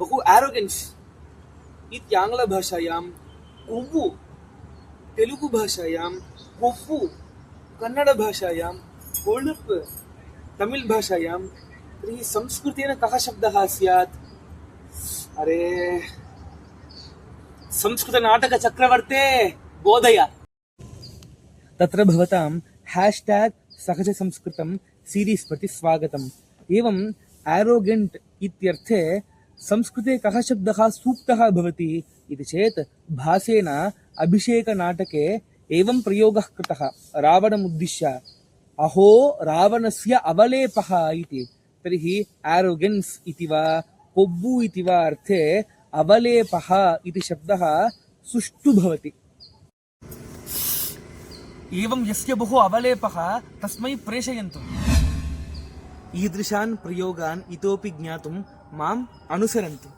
बहु एरोगेन्स् इति आङ्ग्लभाषायां कोव्वु, तेलुगुभाषायां कोव्वु, कन्नडभाषायां कोळुप्, तमिळ् भाषायां, तर्हि संस्कृतेन कः शब्दः स्यात्? अरे संस्कृतनाटकचक्रवर्ते बोधय। तत्र भवतां हैश्टैग् सहजसंस्कृतं सीरीस् प्रति स्वागतम्। एवम् एरोगेण्ट् इत्यर्थे संस्कृते कः शब्दः सूक्तः भवति इति चेत् भासेन अभिषेकनाटके एवं प्रयोगः कृतः रावणमुद्दिश्य, अहो रावणस्य अवलेपः इति। तर्हि एरोगेन्स् इति वा कोब्बु इति वा अर्थे अवलेपः इति शब्दः सुष्ठु भवति। एवं यस्य बहु अवलेपः तस्मै प्रेषयन्तु। ईदृशान् प्रयोगान् इतोपि ज्ञातुं माम् अनुसरन्तु।